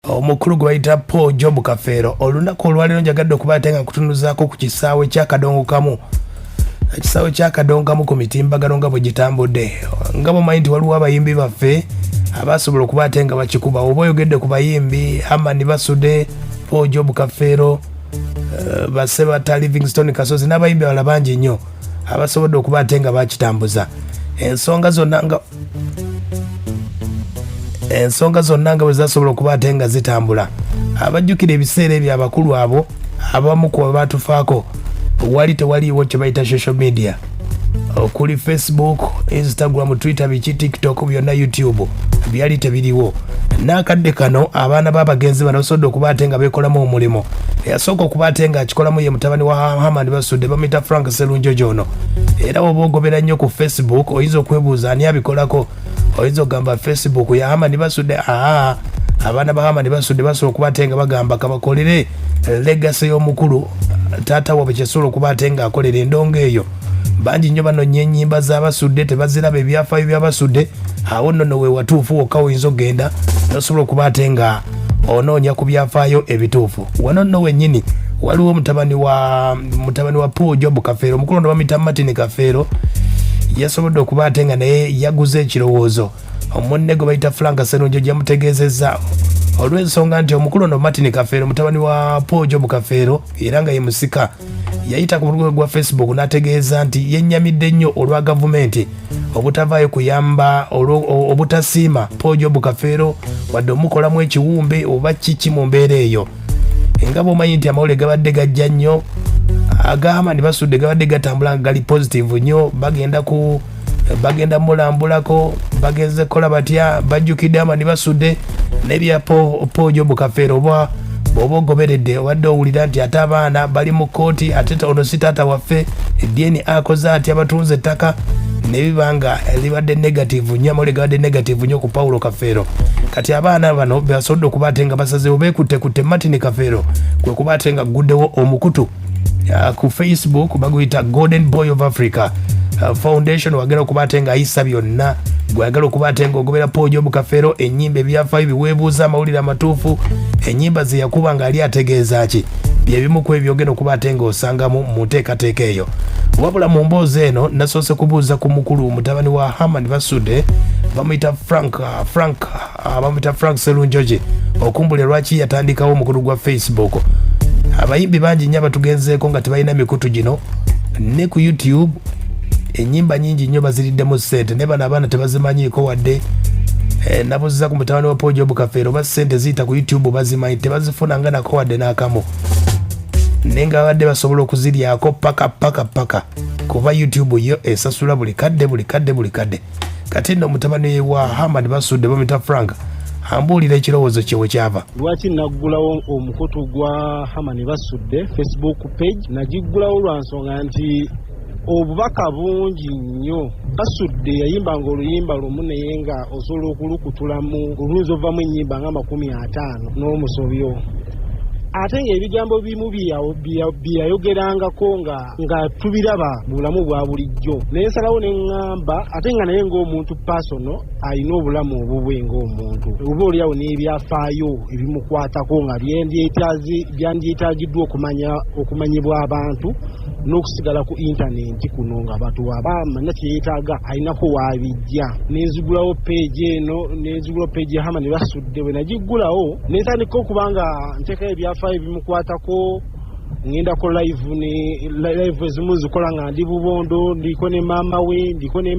omukulu gwe bayita Paulo Kafeero olunaku olwaliro njagadde okubatenga kutunuzaako ku kisaawe ky'akadongo kamu ekisaawe ky'akadongo kamu ku mitimbagano nga bwe gitambudde nga bomanyi nti waliwo abayimbi baffe abasobola okubatenga bakikuba oba oyogedde ku bayimbi Hamani Basude Paulo Kafeero Basebata Livingstone Kasozi n'abayimbi abalala bangi nnyo abasobodde okubatenga bakitambuza ensonga zonna nga bwe zasobola okubatenga zitambula abajjukira ebiseera ebyo abakulu abo abamu ku batufaako tewaliiwo kye bayita social media okuli Facebook, Instagram, Twitter, biki TikTok byonna YouTube byali tebiriwo n'akadde kano abaana b'abagenzi bano basobodde okubatenga beekolamu omulimu eyasooka okubatenga akikolamu ye mutabani wa Hamani Basude bamuyita Frank Serunjojo ono era oba ogobera nnyo ku Facebook oyinza okwebuuza ani abikolako oyinza okugamba Facebook ya Hamani Basude abaana ba Hamani Basude basobola okubatenga bagamba kabakolere legacy y'omukulu taata waabwe kyesobola okubatenga akolera endongo eyo bangi nnyo banoonya ennyimba z'Abasudde tebaziraba ebyafaayo by'Abasudde awo nno we watuufu wokka oyinza okgenda nosobola okubatenga onoonya ku byafaayo ebituufu wano nno wennyini waliwo mutabani wa Paulo Kafeero omukulu ndo bamuyita Martin Kafeero yasobodde okubatenga naye yaguze ekirowoozo omunne gwe bayita Frank Serunjojo yamutegeezezza olw'ensonga nti omukulu ono Martin Kafeero mutabani wa Paulo Kafeero era nga ye musika yayita ku mulugu gwa Facebook n'ategeeza nti yennyamidde nnyo olwa gavumenti obutavaayo kuyamba obutasiima Paulo Kafeero wadde omukolamu ekiwumbe oba kiki mu mbeera eyo nga bw'omanyi nti amawulire gabadde gajja nnyo agamba ne Basudde gabadde gatambula nga gali positive nnyo bagenda mulambulako bagenze kola batya bajjukidde Hamani Basude n'ebya Paulo Kafeero oba ogoberedde wadde owulira nti ate abaana bali mu kooti ate ono si taata waffe eddiini akoze ati abatunze ettaka nebibanga libadde negative nnyo amawulire gabadde negative nnyo ku Paulo Kafeero kati abaana bano basobodde okubatenga basazeewo beekutte Martin Kafeero kwe kubatenga guddewo omukutu ku Facebook baguyita Golden Boy of Africa Foundation wagenda okubatenga ayisa byonna gwagala okubatenga ogobera Paulo Kafeero ennyimba ebyafaayo biweebuuza amawulire amatuufu ennyimba ze yakuba ng'ali ategeeza ki byebimu ku ebyo ogenda okubatenga osangamu mu nteekateeka eyo wabula mu mboozi eno nasoose kubuuza ku mukulu mutabani wa Hamani Basude bamuyita Frank Serunjojo okumbula lwaki yatandikawo omukulu gwa Facebook abayimbi bangi nnyo abatugenzeeko nga tebalina mikutu gino ne ku YouTube ennyimba nyingi nnyo baziriddemu ssente ne bano abaana tebazimanyiiko wadde nabuziza ku mutabani wa Paulo Kafeero ba ssente ziyita ku YouTube bazimanyi tebazifuna nga nako wadde n'akamu naye nga badde basobola okuziryako paka kuba YouTube yo esasula buli kadde kati nno mutabani wa Hamani Basude bamuyita Frank ambuulira ekirowoozo kye wekyava lwaki naggulawo omukutu gwa Hamani Basude Facebook page nagiggulawo lwa nsonga nti obubaka bungi nnyo Basudde yayimbanga oluyimba lumu naye nga osobola okulukutulamu oluyinza ovaamu ennyimba nga 50 n'omusobyo ate ng'ebigambo bimu byeyayogerangako nga tubiraba bulamu bwa bulijjo naye nsalawo ne ŋŋamba ate nga naye ng'omuntu pasono alina obulamu obubwe ng'omuntu oba oliawo n'ebyafaayo ebimukwatako nga byandyetaagiddwa okumanyibwa abantu n'okusigala ku intaneti kuno nga batuwaba amanya kyeyeetaaga alinako waabijja nenzigulawo peegi eno nenzigulawo peegi ya Hamani Basude bwe nagiggulawo nentandika okubanga nteekayo ebyafaayo bimukwatako ŋŋendako live ezimu zikola nga ndi Bubondo ndiko ne maama we ndiko ne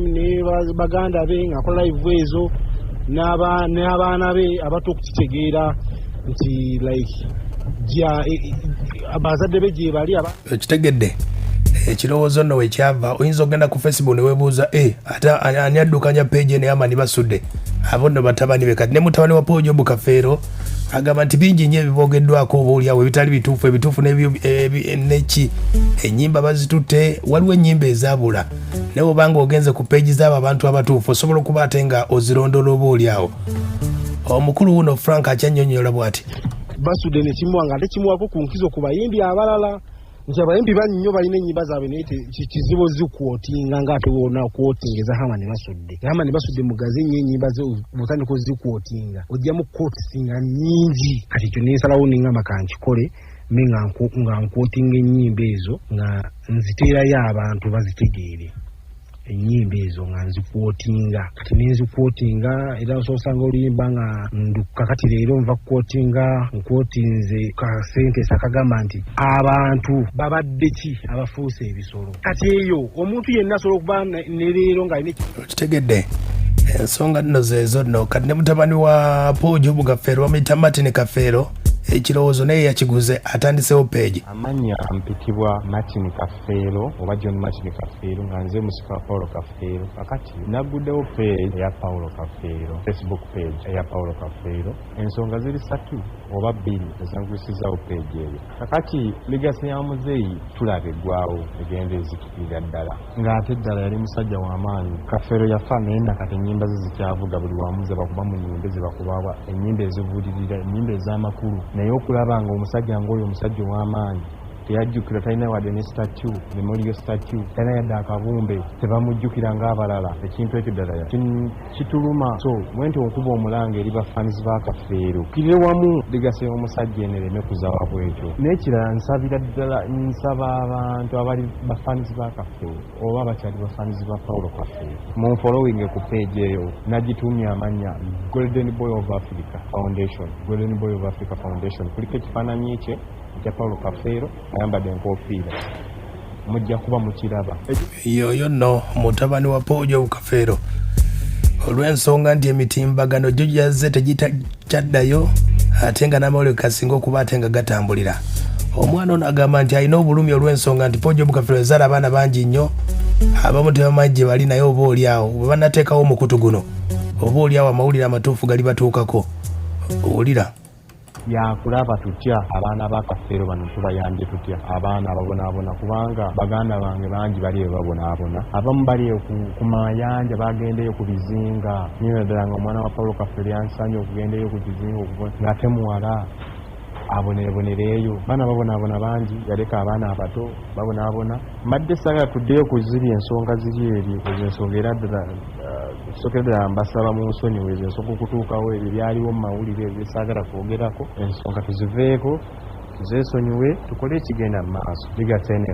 baganda be ng'akola live ezo n'abaana be abato okukitegeera nti like abazadde be gye bali ekitegedde ekirowoozo nno wekyava oyinza okgenda ku Facebook ne weebuuza ate ani addukanya peegi ne Hamani Basude abo nno batabani be kati ne mutabani wa Paulo Kafeero agamba nti bingi nnyo ebiboogeddwako oba oliawo ebitali ebituufu neki ennyimba bazitutte waliwo ennyimba ezabula naye obanga ogenze ku peegi z'abo abantu abatuufu osobola okuba ate nga ozirondoola oba oliawo omukulu wuno Frank akyannyonnyola bw'ati Basude ne kimuwa nga ate kimuwako ku nkizo ku bayimbi abalala nti abayimbi bannyo balina ennyimba zaabwe naye kizibu zikwotinga ng'ate wona kwotingeza Hamani Basudde. Hamani Basudde mugazi nnyo ennyimba ze butandika ozikwotinga ojjamu kwotisinga nnyingi. Kati ekyo nensalawo nengamba kankikole me nga nkwotinga ennyimba ezo nga nziteerayo abantu bazitegeere. Ennyimba ezo nga nzikwotinga kati nenzikwotinga era ososanga oluyimba nga nduka kati leero nva kwotinga nkwotinze ka sentence akagamba nti abantu babadde ki abafuuse ebisolo. Kati eyo omuntu yenna asobola okuba ne leero nga alina kitegedde ensonga nno zezo nno. Kati ne mutabani wa Paulo Kafeero wamuyita Martin Kafeero ekirowoozo naye yakiguze atandisewo page. Amanya mpitibwa Martin Kafeero oba John Martin Kafeero nga nze musika wa Paulo Kafeero. Kakati naguddewo page eya Paulo Kafeero, Facebook page eya Paulo Kafeero. Ensonga ziri 3 oba 2 ezangwisizawo page eyo. Kakati ligasi ya muzeeyi tulaba eggwawo egenda ezikirira ddala ng'ate ddala yali musajja w'amaanyi. Kafeero yafa naye nakati ennyimba ze zikyavuga buli wamu ze bakuba mu nnyimba ze bakubaba ennyimba ezibuulirira ennyimba ez'amakulu. Naye okulaba nga omusajja ng'oyo omusajja ow'amaanyi teyajjukira talina wadde ne statue memorial statue talina yadde akabumbe tebamujjukira ng'abalala. Ekintu ekyo ddala kituluma. So mwenti okuba omulanga eri bafanizi ba Kafeero kire wamu ligase y'omusajja eno ereme kuzawa bwetyo. N'ekirala nsabira ddala nsaba abantu abali bafanizi ba Kafeero oba bakyali bafanizi ba Paulo Kafeero munfolowinge ku page eyo nagitumya amanya Golden Boy of Africa Foundation. Golden Boy of Africa Foundation kuliko ekifaananyi kye ekya Paulo Kafeero ayambadde enkofiira mujja kuba mukiraba. Yoyo nno mutabani wa Paulo Kafeero olw'ensonga nti emitimbagano gyo gyazze tegikyaddayo ate nga n'amawulire kasinga okuba ate nga gatambulira. Omwana ono agamba nti alina obulumi olw'ensonga nti Paulo Kafeero yazaala abaana bangi nnyo abamu tebamanyi gye bali naye oba oliawo bwe banateekawo omukutu guno oba oliawo amawulire amatuufu gali batuukako. Owulira yakulaba tutya abaana ba Kafeero bano tubayambye tutya abaana babonaabona kubanga baganda bange bangi bali babonaabona abamu bali ku mayanja bagendeyo ku bizinga nyina ddala nga omwana wa Paulo Kafeero yansanye okugendeyo ku kizinga ng'ate muwala abonereeyo baana babonaabona bangi yaleka abaana abato babonaabona mbadde sagala tuddeyo kuzirya ensonga ziri eri ezo ensonga era ddala sokedde mbasaba mu nsonyiwe ezo ensonga okutuukawo ebyo byaliwo mu mawulire ebyesaagala kwogerako ensonga tuziveeko tuzeesonyiwe tukole ekigenda mu maaso ligatene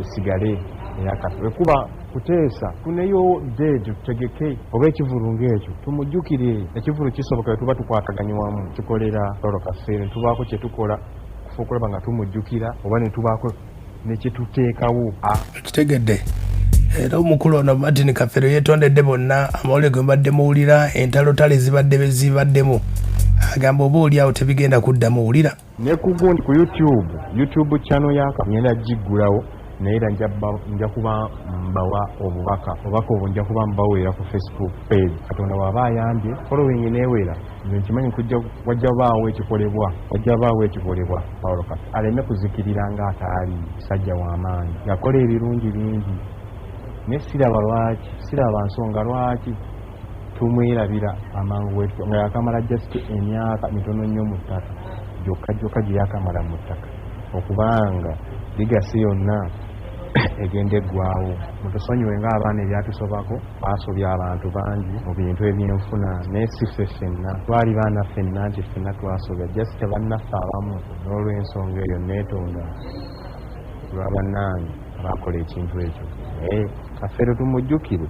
esigale eyakafeero kuba kuteesa tuneyo deejo tutegeke oba ekivulu ng'ekyo tumujjukire ekivulu kisoboka tuba tukwataganye wamu tukolera Paulo Kafeero tubaako kye tukola kufa okulaba nga tumujjukira oba ne tubaako ne kye tuteekawo. Kitegedde era omukulu ono Martin Kafeero yeetondedde bonna amawulire ge mbadde muwulira entalotale zibaddemu agamba oba oliawo tebigenda kuddamu wulira ne kugundi ku YouTube channel yaka ngenda giggulawo naye era nja kuba mbawa obubaka obwo nja kuba mbaweera ku Facebook page. Katonda waba ayambye following neewera nze nkimanyi wajja baawo ekikolebwa Paulo Kafeero aleme kuzikirira ng'ataali musajja w'amaanyi yakola ebirungi bingi naye siraba nsonga lwaki tumwerabira amangu wetu nga yakamala just emyaka mitono nnyo mu ttaka gyokka gye yakamala mu ttaka okubanga ligasi yonna egenda eggwawo. Mutusonyiwe ng'abaana ebyatusobako baasobya abantu bangi mu bintu ebyenfuna naye si ffe ffenna twali baana ffenna nti ffenna twasobya just tebannaffe abamu. N'olw'ensonga eyo neetonda lwa bannange abakola ekintu ekyo naye Kafeero tumujjukire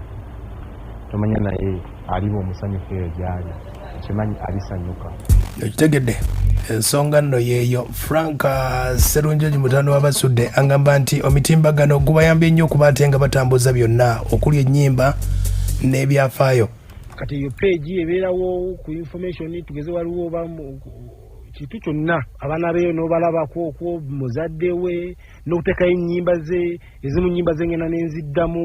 tomanya naye aliwo omusanyufu eyo gyali kimanyi alisanyuka. Ekitegedde ensonga nno yeeyo. Frank Serunjoji mutano w'Abasudde agamba nti omitimbagano gubayambye nnyo okuba ate nga batambuza byonna okuli ennyimba n'ebyafaayo. Kati eyo page ebeerawo ku information tugeze waliwo oba kintu kyonna abaana beeyo n'obalabako okwo muzadde we n'okuteekayo ennyimba ze ezimu nnyimba ze ngenda nenziddamu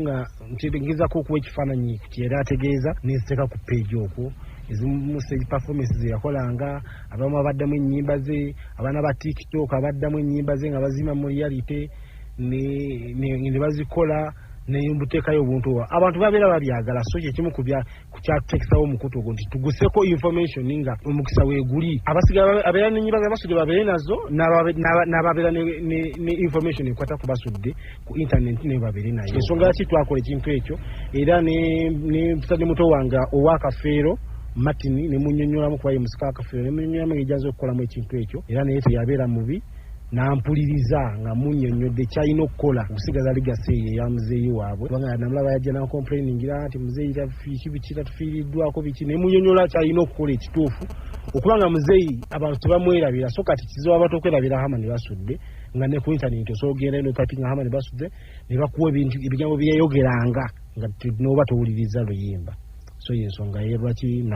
nga ntegezako okuwa ekifaananyi kyera ategeeza nenziteeka ku page okwo ezimu performance ze yakolanga abamu abaddamu ennyimba ze abaana ba TikTok abaddamu ennyimba ze nga bazima mu reality ne bazikola ne mbuteekayo obuntu abantu babeera babyagala so kye kimu ku kyatuteekesawo omukutu ogwo nti tuguseko information nga omukisa weeguli abasigala abeera n'ennyimba z'abasudde babeere nazo n'ababeera ne information ekwata ku basudde ku internet ne babeere nayo ensonga yaki twakola ekintu ekyo era ne mpitadde muto wange owa Kafeero Martin ne munnyonnyolamu kuba ye musika Kafeero ne munnyonnyolamu ng'ejjaza okukolamu ekintu ekyo era naye teyabeera mubi nampuliriza nga munnyonnyodde kyalina okukola okusigaza ligase eya muzeeyi waabwe kubanga namulaba yajja nakomplainingira nti muzeeyi tatufiiriddwako biki ne munnyonnyola kyalina okukola ekituufu okubanga muzeeyi abantu tebamwerabira so kati kizibu abantu okwerabira Hamani Basudde nga ne ku internet osogenda no typing Hamani Basudde ne bakuwa ebigambo byeyogeranga nga n'oba towuliriza luyimba so yensonga ye lwaki